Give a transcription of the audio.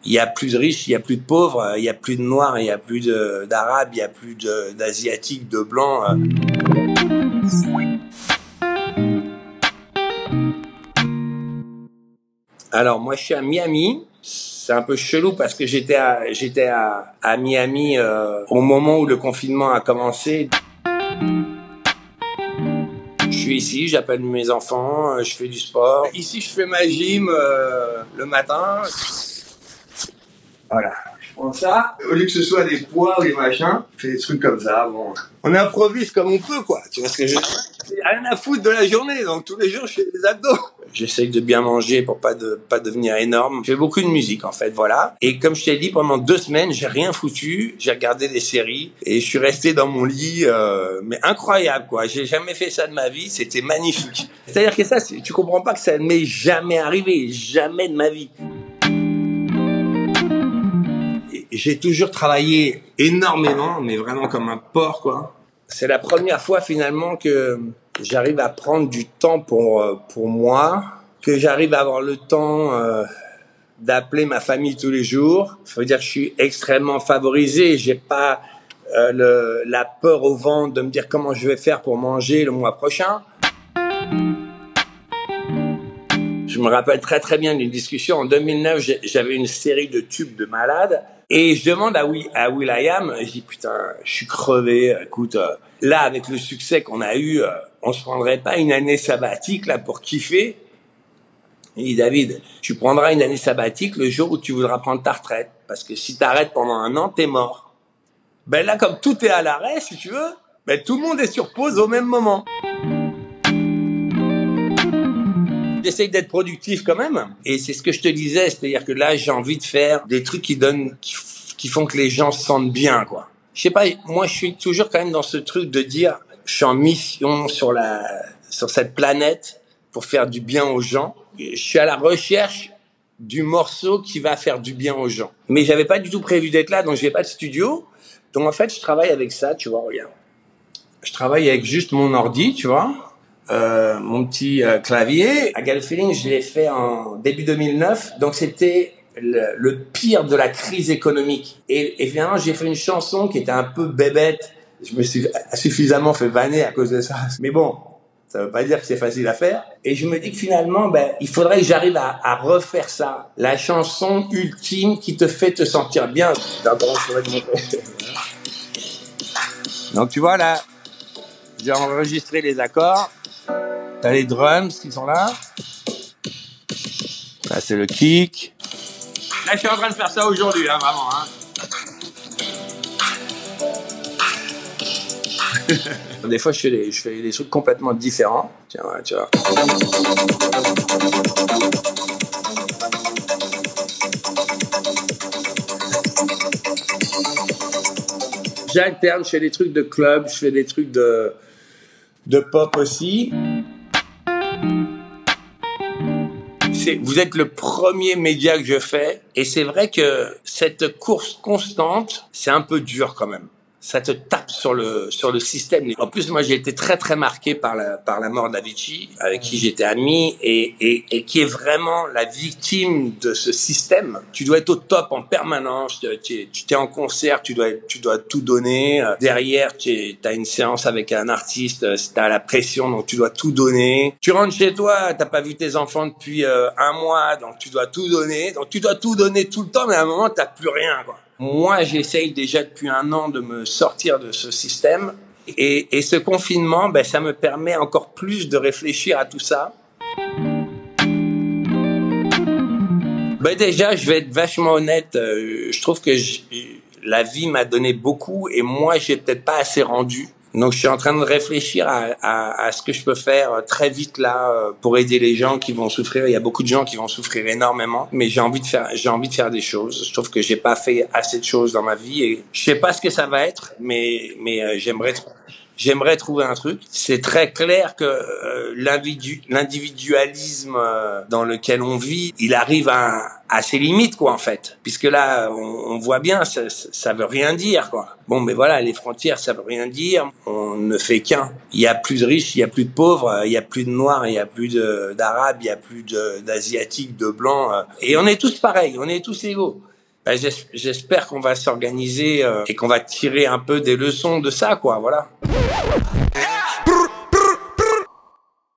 Il y a plus de riches, il y a plus de pauvres, il y a plus de noirs, il y a plus d'arabes, il y a plus d'asiatiques, de blancs. Alors moi je suis à Miami. C'est un peu chelou parce que j'étais à Miami au moment où le confinement a commencé. Je suis ici, j'appelle mes enfants, je fais du sport. Ici je fais ma gym le matin. Voilà. Je prends ça, au lieu que ce soit des poids ou des machins, je fais des trucs comme ça. Bon, on improvise comme on peut, quoi. Tu vois ce que je veux dire? J'ai rien à foutre de la journée, donc tous les jours je fais des abdos. J'essaye de bien manger pour pas devenir énorme. Je fais beaucoup de musique en fait, voilà. Et comme je t'ai dit, pendant 2 semaines, j'ai rien foutu. J'ai regardé des séries et je suis resté dans mon lit, mais incroyable quoi. J'ai jamais fait ça de ma vie. C'était magnifique. C'est-à-dire que ça, tu comprends pas que ça ne m'est jamais arrivé, jamais de ma vie. J'ai toujours travaillé énormément, mais vraiment comme un porc, quoi. C'est la première fois finalement que j'arrive à prendre du temps pour moi, que j'arrive à avoir le temps d'appeler ma famille tous les jours. Il faut dire que je suis extrêmement favorisé. J'ai pas la peur au ventre de me dire comment je vais faire pour manger le mois prochain. Je me rappelle très très bien d'une discussion en 2009. J'avais une série de tubes de malades. Et je demande à will.i.am, je dis putain, je suis crevé, écoute, là avec le succès qu'on a eu, on se prendrait pas une année sabbatique là pour kiffer? Il dit David, tu prendras une année sabbatique le jour où tu voudras prendre ta retraite, parce que si t'arrêtes pendant 1 an, t'es mort. Ben là, comme tout est à l'arrêt, si tu veux, ben tout le monde est sur pause au même moment. J'essaye d'être productif quand même. Et c'est ce que je te disais, c'est-à-dire que là, j'ai envie de faire des trucs qui font que les gens se sentent bien, quoi. Je sais pas, moi, je suis toujours quand même dans ce truc de dire, je suis en mission sur cette planète pour faire du bien aux gens. Je suis à la recherche du morceau qui va faire du bien aux gens. Mais j'avais pas du tout prévu d'être là, donc j'ai pas de studio. Donc en fait, je travaille avec ça, tu vois, regarde. Je travaille avec juste mon ordi, tu vois. Mon petit clavier. I Got a Feeling, je l'ai fait en début 2009, donc c'était le pire de la crise économique. Et finalement, j'ai fait une chanson qui était un peu bébête. Je me suis suffisamment fait vanner à cause de ça. Mais bon, ça veut pas dire que c'est facile à faire. Et je me dis que finalement, il faudrait que j'arrive à refaire ça. La chanson ultime qui te fait te sentir bien. Donc tu vois là, j'ai enregistré les accords. T'as les drums qui sont là. Là, c'est le kick. Là, je suis en train de faire ça aujourd'hui, hein, vraiment. Hein. Des fois, je fais des trucs complètement différents. Tiens, ouais, tu vois. J'alterne, je fais des trucs de club, je fais des trucs de pop aussi. Vous êtes le premier média que je fais, et c'est vrai que cette course constante, c'est un peu dur quand même. Ça te tape sur le système. En plus, moi, j'ai été très très marqué par la mort d'Avicii, avec qui j'étais ami, et qui est vraiment la victime de ce système. Tu dois être au top en permanence. Tu t'es en concert, tu dois tout donner. Derrière, t'as une séance avec un artiste, t'as la pression, donc tu dois tout donner. Tu rentres chez toi, t'as pas vu tes enfants depuis 1 mois, donc tu dois tout donner. Donc tu dois tout donner tout le temps, mais à un moment, t'as plus rien, quoi. Moi, j'essaye déjà depuis 1 an de me sortir de ce système. Et ce confinement, ça me permet encore plus de réfléchir à tout ça. Déjà, je vais être vachement honnête. Je trouve que la vie m'a donné beaucoup et moi, j'ai peut-être pas assez rendu. Donc, je suis en train de réfléchir à ce que je peux faire très vite là pour aider les gens qui vont souffrir. Il y a beaucoup de gens qui vont souffrir énormément, mais j'ai envie de faire des choses. Je trouve que j'ai pas fait assez de choses dans ma vie et je sais pas ce que ça va être, mais j'aimerais trouver un truc. C'est très clair que l'individualisme dans lequel on vit, il arrive à ses limites, quoi, en fait. Puisque là, on voit bien, ça veut rien dire, quoi. Bon, mais voilà, les frontières, ça veut rien dire. On ne fait qu'un. Il y a plus de riches, il y a plus de pauvres, il y a plus de noirs, il y a plus d'arabes, il y a plus d'asiatiques, de blancs. Et on est tous pareils, on est tous égaux. Ben, j'espère qu'on va s'organiser et qu'on va tirer un peu des leçons de ça, quoi, voilà.